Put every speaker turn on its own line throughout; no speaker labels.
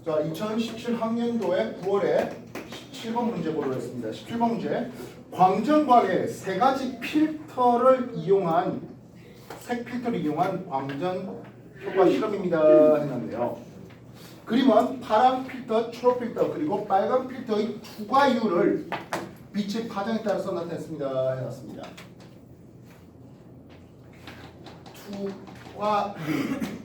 자, 2017 학년도에 9월에 17번 문제 보도록 했습니다. 17번 문제. 광전광에 세 가지 필터를 이용한 색 필터를 이용한 광전 효과 실험입니다. 해놨네요. 그림은 파란 필터, 초록 필터, 그리고 빨간 필터의 투과율을 빛의 파장에 따라서 나타냈습니다. 해놨습니다. 투과율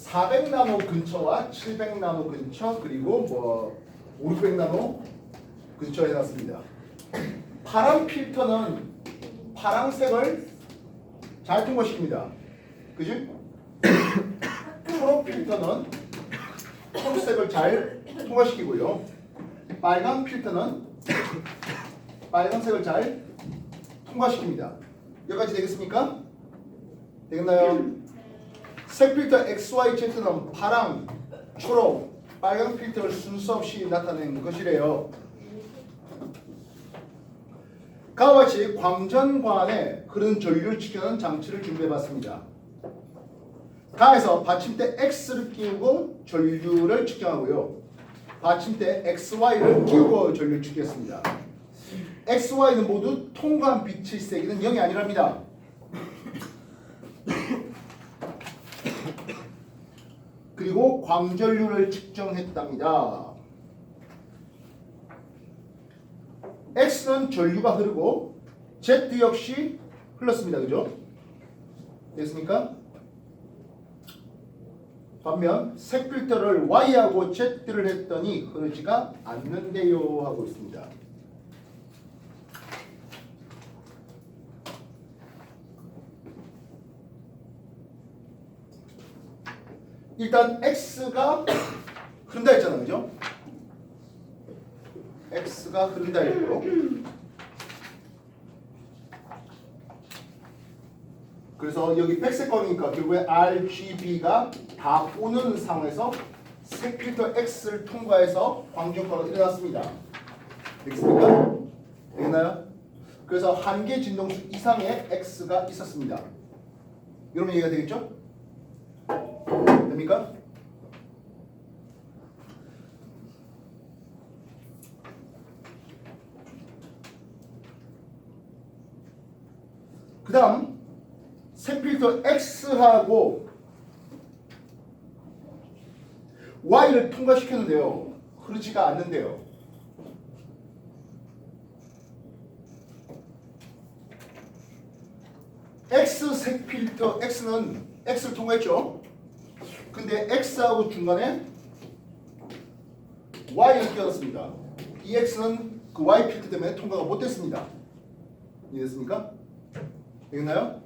400나노 근처와 700나노 근처 그리고 500나노 근처에 해놨습니다. 파란 필터는 파란색을 잘 통과시킵니다. 그지? 초록 필터는 초록색을 잘 통과시키고요. 빨간 필터는 빨간색을 잘 통과시킵니다. 여기까지 되겠습니까? 되겠나요? 색 필터 XYZ는 파랑, 초록, 빨간 필터를 순서 없이 나타내는 것이래요. 그와 같이 광전관에 흐르는 전류를 측정하는 장치를 준비해봤습니다. 가에서 받침대 X를 끼우고 전류를 측정하고요. 받침대 XY를 끼우고 전류를 측정했습니다. XY는 모두 통과한 빛의 세기는 0이 아니랍니다. 그리고 광전류를 측정했답니다. X는 전류가 흐르고 Z 역시 흘렀습니다. 그죠? 됐습니까? 반면 색 필터를 Y하고 Z를 했더니 흐르지가 않는데요 하고 있습니다. 일단 X가 흐른다 했잖아요. 그죠? X가 흐른다 했고 그래서 여기 백색 광이니까 결국에 RGB가 다 오는 상황에서 색 필터 X를 통과해서 광전광이 일어났습니다. 되겠습니까? 되겠나요? 그래서 한 개 진동수 이상의 X가 있었습니다. 여러분 이해가 되겠죠? 됩니까? 그 다음 색 필터 X하고 Y를 통과시켰는데요. 흐르지가 않는데요. X 색 필터 X는 X를 통과했죠. 근데 X하고 중간에 Y를 끼웠습니다. 이 X는 그 Y 필터 때문에 통과가 못됐습니다. 이해됐습니까? 되겠나요?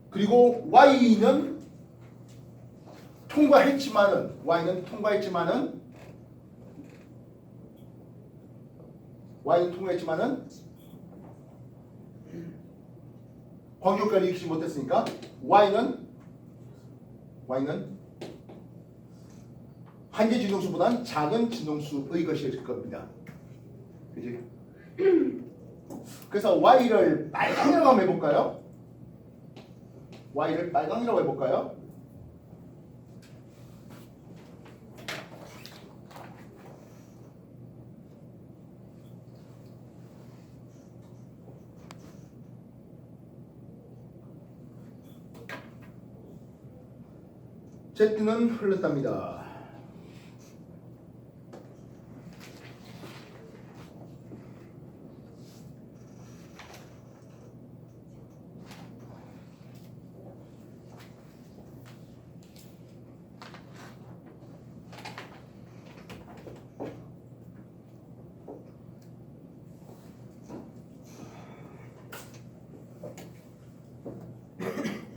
그리고 Y는 통과했지만은 Y는 통과했지만은 광교까지 일으키지 못했으니까 Y는 한 개 진동수보다는 작은 진동수의 것일 겁니다. 그지? 그래서 Y를 빨강이라고 한번 해볼까요? Y를 빨강이라고 해볼까요? Z는 흘렀답니다.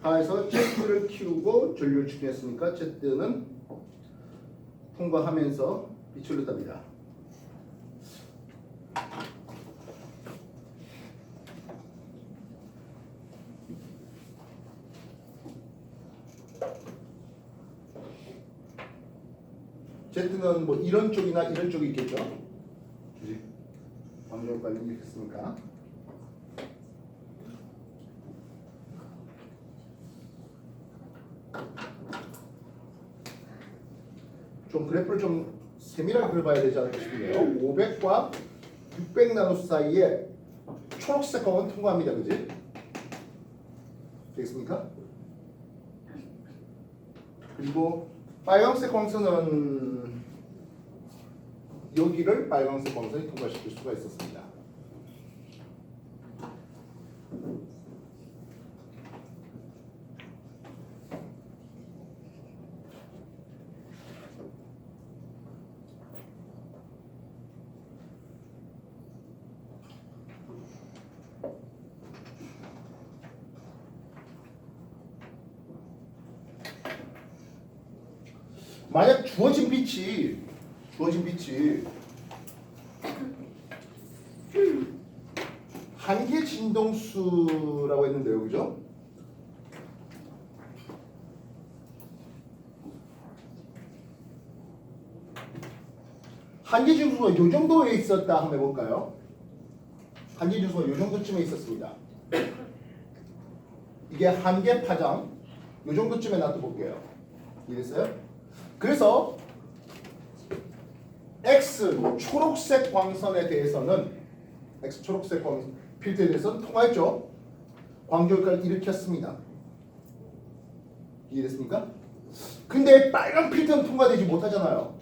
하에서 Z를 키우고 전류를 측정했으니까 Z는 통과하면서 빛을 흘렀답니다. Z는 뭐 이런 쪽이나 이런 쪽이 있겠죠. 광전 관련 이렇게 했으니까. 좀 그래프를 좀 세밀하게 그려봐야 되지 않을까 싶네요. 500과 600 나노수 사이에 초록색 광은 통과합니다. 그지? 되겠습니까? 그리고 빨간색 광선은 여기를 빨간색 광선이 통과시킬 수가 있었습니다. 만약 주어진 빛이 한계 진동수라고 했는데요, 그죠? 한계 진동수가 이 정도에 있었다 한번 해볼까요? 한계 진동수가 이 정도쯤에 있었습니다. 이게 한계 파장 이 정도쯤에 놔둬볼게요. 이해됐어요? 그래서 X 초록색 광선에 대해서는 X 초록색 광선 필터에 대해서는 통과했죠. 광교효과를 일으켰습니다. 이해됐습니까? 근데 빨간 필터는 통과되지 못하잖아요.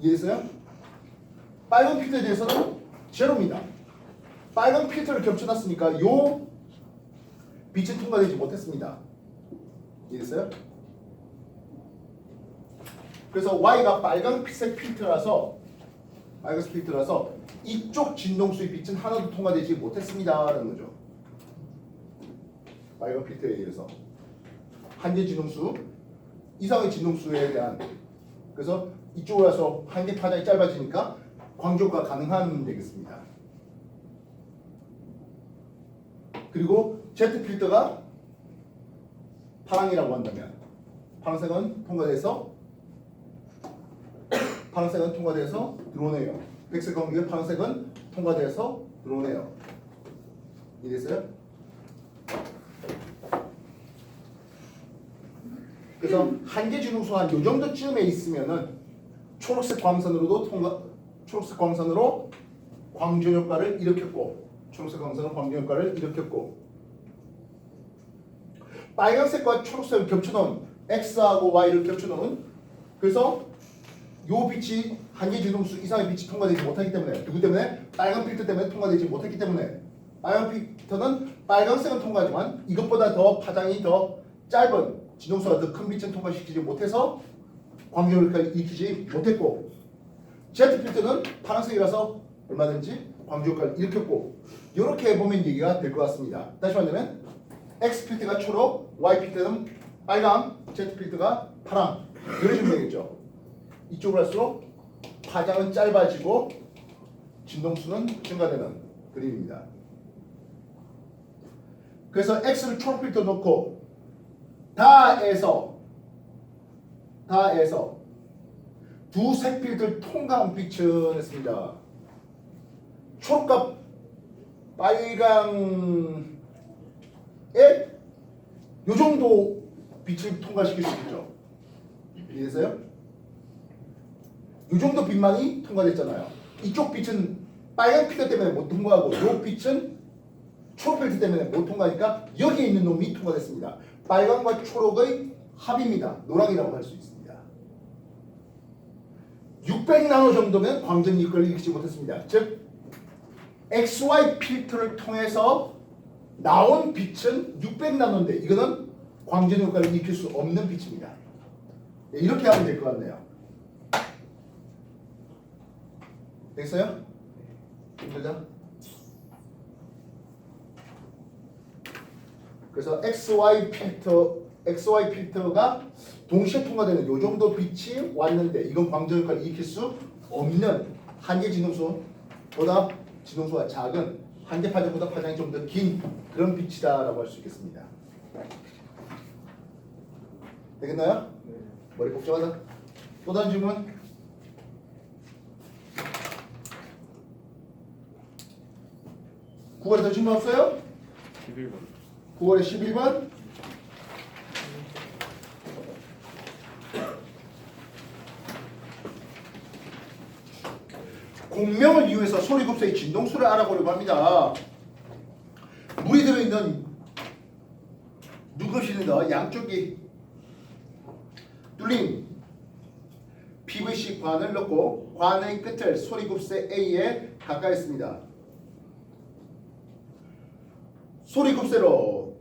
이해됐어요? 빨간 필터에 대해서는 제로입니다. 빨간 필터를 겹쳐놨으니까 요 빛은 통과되지 못했습니다. 이해됐어요? 그래서 Y가 빨간색 필터라서 이쪽 진동수의 빛은 하나도 통과되지 못했습니다라는 거죠. 빨간 필터에 의해서 한계 진동수 이상의 진동수에 대한 그래서 이쪽으로 와서 한계 파장이 짧아지니까 광교가 가능한 되겠습니다. 그리고 Z 필터가 파랑이라고 한다면 파란색은 통과돼서 들어오네요. 백색 광교의 파란색은 통과돼서 들어오네요. 이해됐어요? 그래서 한계 진동수 한 요 정도쯤에 있으면은 초록색 광선으로 광조 효과를 일으켰고 빨간색과 초록색을 겹쳐놓은 X하고 Y를 겹쳐놓은 그래서 요 빛이 한계 진동수 이상의 빛이 통과되지 못하기 때문에 누구 때문에? 빨간 필터 때문에 통과되지 못했기 때문에 빨간 필터는 빨간색은 통과하지만 이것보다 더 파장이 더 짧은 진동수가 더 큰 빛은 통과시키지 못해서 광교효과를 일으키지 못했고 Z 필터는 파란색이라서 얼마든지 광교효과를 일으켰고 이렇게 보면 얘기가 될 것 같습니다. 다시 말하면 X 필터가 초록, Y 필터는 빨강, Z 필터가 파랑 이렇게 주면 되겠죠. 이쪽으로 할수록 파장은 짧아지고 진동수는 증가되는 그림입니다. 그래서 X를 초록 필터 놓고 다에서 두 색 필터를 통과한 빛은 했습니다. 초록과 빨강에 요 정도 빛을 통과시킬 수 있죠. 이해되세요? 이 정도 빛만이 통과됐잖아요. 이쪽 빛은 빨간 필터 때문에 못 통과하고 이 빛은 초록 필터 때문에 못 통과하니까 여기에 있는 놈이 통과됐습니다. 빨간과 초록의 합입니다. 노랑이라고 할 수 있습니다. 600 나노 정도면 광전 이익을 일으키지 못했습니다. 즉 XY 필터를 통해서 나온 빛은 600 나노인데 이거는 광전 효과를 일으킬 수 없는 빛입니다. 이렇게 하면 될 것 같네요. 됐어요? 힘들다? 그래서 XY 필터가 동시에 통과되는 요 정도 빛이 왔는데 이건 광전 효과를 일으킬 수 없는 한계 진동수보다 진동수가 작은 한계 파장보다 파장이 좀 더 긴 그런 빛이다라고 할 수 있겠습니다. 되겠나요? 머리 복잡하다. 또 다른 질문? 9월에 더 질문 없어요?
11번.
9월에 11번? 공명을 이용해서 소리급소의 진동수를 알아보려고 합니다. 물이 들어있는 눈곱실린더 양쪽이 뚫린 PVC 관을 넣고 관의 끝을 소리급세 A에 가까이 했습니다. 소리급세로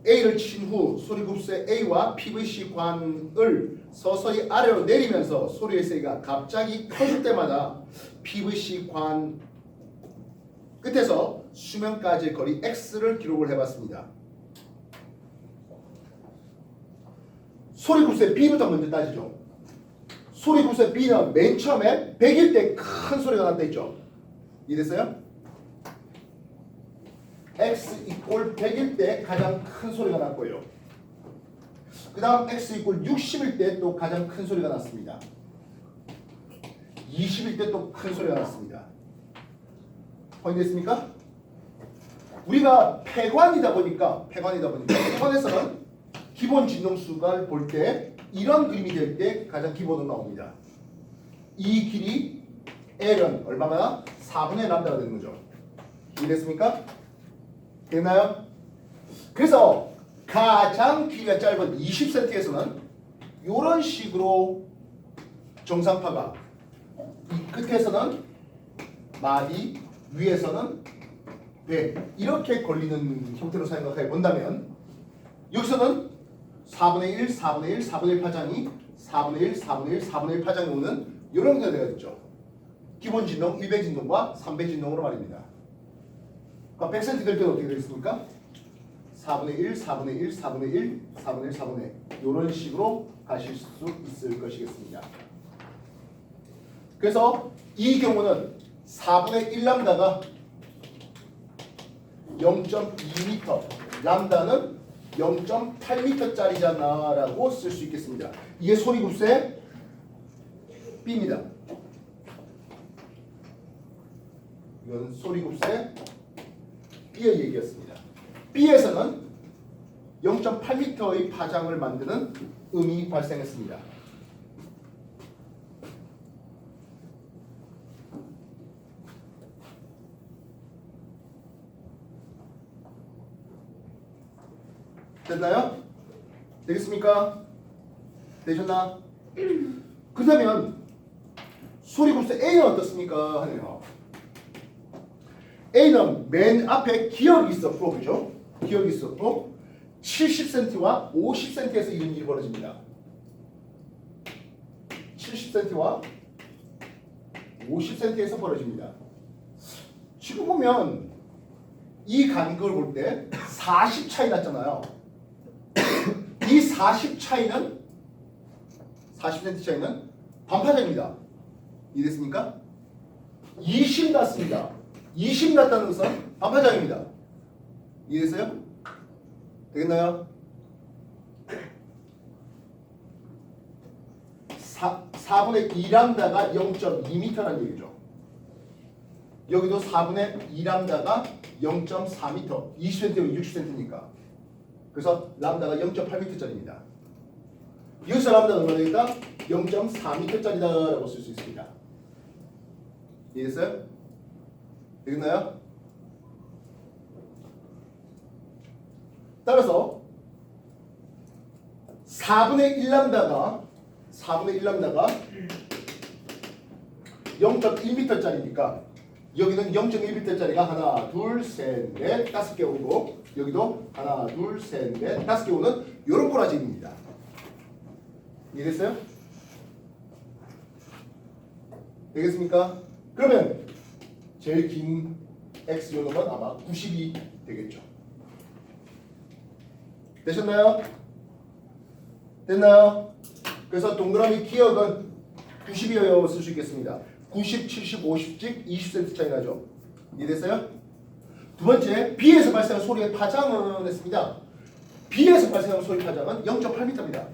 A를 친 후 소리급세 A와 PVC 관을 서서히 아래로 내리면서 소리의 세기가 갑자기 커질 때마다 PVC 관 끝에서 수면까지의 거리 X를 기록을 해봤습니다. 소리급세 B부터 먼저 따지죠. 소리급세 B는 맨 처음에 100일 때 큰 소리가 났다 했죠. 이해됐어요? X 이꼴 100일 때 가장 큰 소리가 났고요. 그 다음 X 이꼴 60일 때 또 가장 큰 소리가 났습니다. 20일 때 또 큰 소리가 났습니다. 확인됐습니까? 우리가 폐관이다 보니까 폐관에서는 기본 진동수가 볼 때 이런 그림이 될 때 가장 기본으로 나옵니다. 이 길이 L은 얼마나? 4분의 람다가 되는 거죠. 이해됐습니까? 됐나요? 그래서 가장 길이가 짧은 20cm에서는 이런 식으로 정상파가 이 끝에서는 마디, 위에서는 배 이렇게 걸리는 형태로 생각해 본다면 여기서는 4분의 1, 4분의 1, 4분의 1 파장이 4분의 1, 4분의 1, 4분의 1 파장이 오는 이런 형태가 되어있죠. 기본 진동, 1배 진동과 3배 진동으로 말입니다. 그러니까 100cm 될 때는 어떻게 되겠습니까? 4분의 1, 4분의 1, 4분의 1, 4분의 1, 4분의 1 이런 식으로 가실 수 있을 것이겠습니다. 그래서 이 경우는 4분의 1람다가 0.2m, 람다는 0.8m짜리잖아 라고 쓸 수 있겠습니다. 이게 소리급세 B입니다. 이건 소리급세 B의 얘기였습니다. B에서는 0.8m의 파장을 만드는 음이 발생했습니다. 됐나요? 되겠습니까? 되셨나? 그렇다면 소리급세 A는 어떻습니까? 하네요. A는 맨 앞에 기역이 있었고, 그죠? 기역이 있었고 70cm와 50cm에서 이런 일이 벌어집니다. 70cm와 50cm에서 벌어집니다. 지금 보면 이 간격을 볼 때 40 차이 났잖아요. 이 40 차이는 40cm 차이는 반파장입니다. 이해됐습니까? 20 났습니다. 20 났다는 것은 반파장입니다. 이해됐어요? 되겠나요? 4분의 2람다가 0.2m라는 얘기죠. 여기도 4분의 2람다가 0.4m, 20cm면 60cm니까. 그래서 람다가 0.8m짜리입니다. 여기서 람다가 얼마나 되니까 0.4m짜리다라고 쓸 수 있습니다. 이해됐어요? 되겠나요? 따라서 4분의 1람다가 0.1m짜리니까 여기는 0.1m짜리가 하나, 둘, 셋, 넷, 5개 오고 여기도 하나, 둘, 셋, 넷, 5개 오는 요런 꼬라지입니다. 이해됐어요? 되겠습니까? 그러면 제일 긴 X 요놈은 아마 90이 되겠죠. 되셨나요? 됐나요? 그래서 동그라미 기역은 90이어야 쓸 수 있겠습니다. 90, 70, 50씩 20cm 차이 나죠. 이해됐어요? 두 번째, B에서 발생한 소리의 파장은 했습니다. B에서 발생한 소리 파장은 0.8m입니다.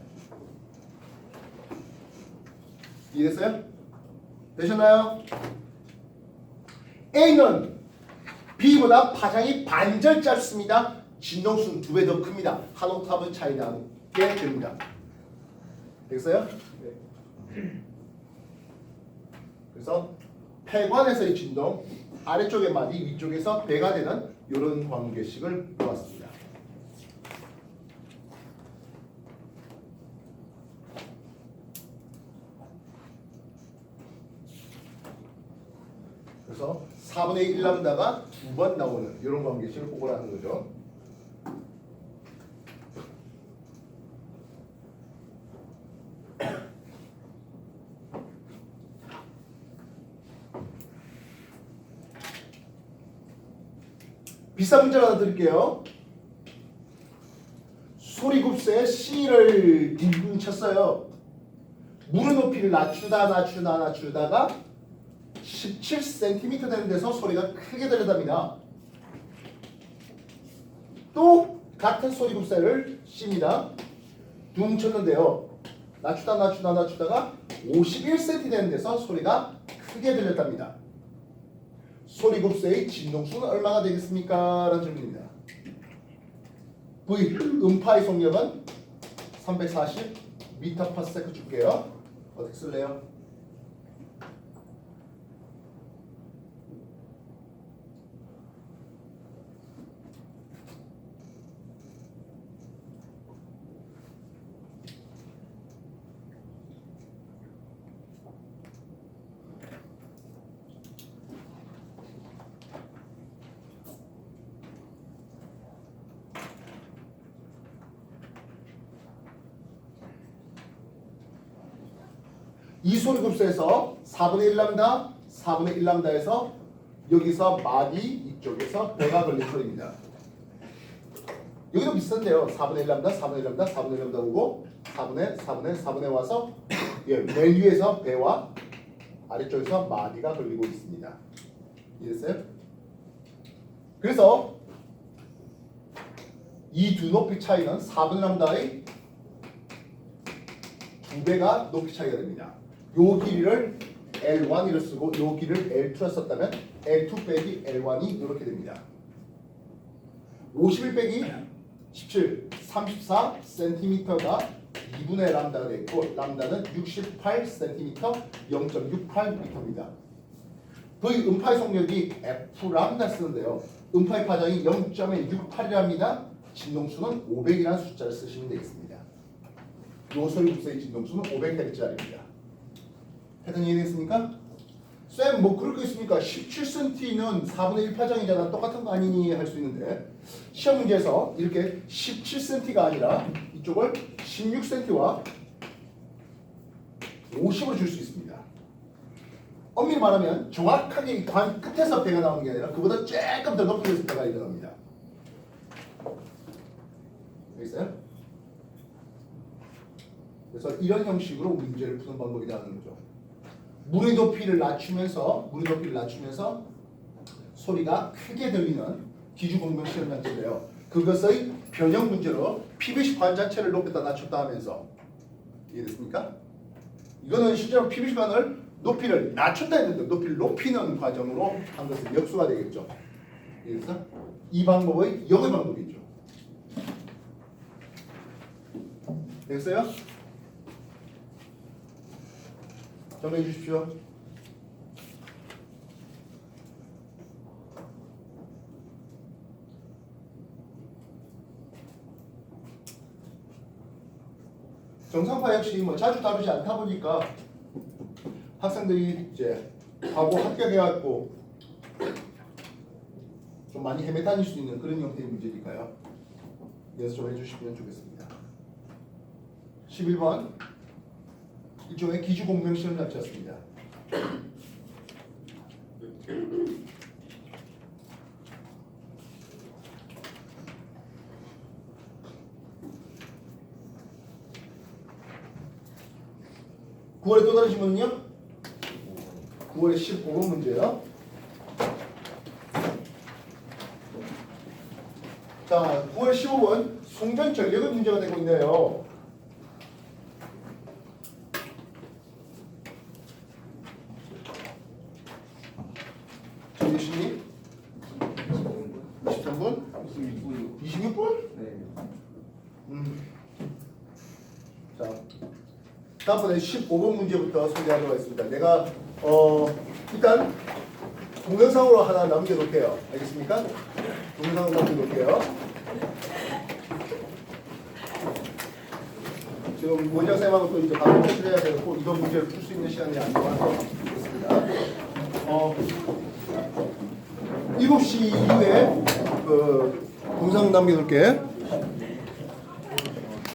이해됐어요? 되셨나요? A는 B보다 파장이 반절 짧습니다. 진동수는 2배 더 큽니다. 한 옥타브 차이 나게 됩니다. 되겠어요? 네. 그래서 폐관에서의 진동, 아래쪽의 마디, 위쪽에서 배가 되는 이런 관계식을 보았습니다. 그래서 4분의 1람다가 두 번 나오는 이런 관계식을 보고라는 거죠. 비싼 문제를 하나 드릴게요. 소리급소에 C를 딩 쳤어요. 물의 높이를 낮추다가 17cm 되는 데서 소리가 크게 들린답니다. 또 같은 소리급소를 C입니다. 둥 쳤는데요. 낮추다가 51cm 되는 데서 소리가 크게 들렸답니다. 소리급소의 진동수는 얼마나 되겠습니까? 라는 질문입니다. V, 음파의 속력은 340m/s 줄게요. 어떻게 쓸래요? 이 소리급소에서 4분의 1람다, 4분의 1람다에서 여기서 마디, 이쪽에서 배가 걸린 소리입니다. 여기도 비슷한데요. 4분의 1람다, 4분의 1람다, 4분의 1람다 오고 4분의 와서 맨 위에서 배와 아래쪽에서 마디가 걸리고 있습니다. 이해됐어요? 그래서 이 두 높이 차이는 4분의 람다의 2배가 높이 차이가 됩니다. 요 길이를 L1을 쓰고 요 길이를 L2를 썼다면 L2 빼기 L1이 이렇게 됩니다. 51 빼기 17, 34cm가 2분의 람다가 되고 람다는 68cm, 0.68m입니다. V 음파의 속력이 F 람다 쓰는데요. 음파의 파장이 0.68이랍니다. 진동수는 500이라는 숫자를 쓰시면 되겠습니다. 요 소리급소의 진동수는 500Hz입니다. 패턴 이해됐습니까? 쌤, 뭐 그럴 거 있습니까? 17cm는 4분의 1파장이잖아. 똑같은 거 아니니? 할 수 있는데 시험 문제에서 이렇게 17cm가 아니라 이쪽을 16cm와 50으로 줄 수 있습니다. 엄밀히 말하면 정확하게 이 관 끝에서 배가 나오는 게 아니라 그보다 조금 더 높이에서 배가 일어납니다. 알겠어요? 그래서 이런 형식으로 문제를 푸는 방법이라는 거죠. 물의 높이를 낮추면서 소리가 크게 들리는 기주공명 시험장치인데요. 그것의 변형 문제로 PVC 관 자체를 높였다 낮췄다 하면서 이해됐습니까? 이거는 실제로 PVC 관을 높이를 낮췄다 했는데 높이를 높이는 과정으로 한 것은 역수가 되겠죠. 그래서 이 방법의 역의 방법이죠. 됐어요? 정리해 주십시오. 정상파 역시 뭐 자주 다루지 않다 보니까 학생들이 이제 과거 합격해갖고 좀 많이 헤매다닐 수 있는 그런 형태의 문제니까요. 이해서 좀 해주시면 좋겠습니다. 11번 일종의 기주공명 시험 잡지였습니다. (9월에) 또 다른 질문은요? 9월에 15번 문제요. 자, 9월 15번 송전 전력의 문제가 되고 있네요. 정유신님 23분? 26분?
네.
자, 다음번에 15번 문제부터 소개하도록 하겠습니다. 내가 일단 동영상으로 하나 남겨놓을게요. 알겠습니까? 동영상으로 남겨놓을게요. 지금 원장쌤하고 또 이제 바로 체크해야 되고 이런 문제를 풀 수 있는 시간이 안 나와서 그렇습니다. 7시 이후에 그 동영상 남겨놓을게.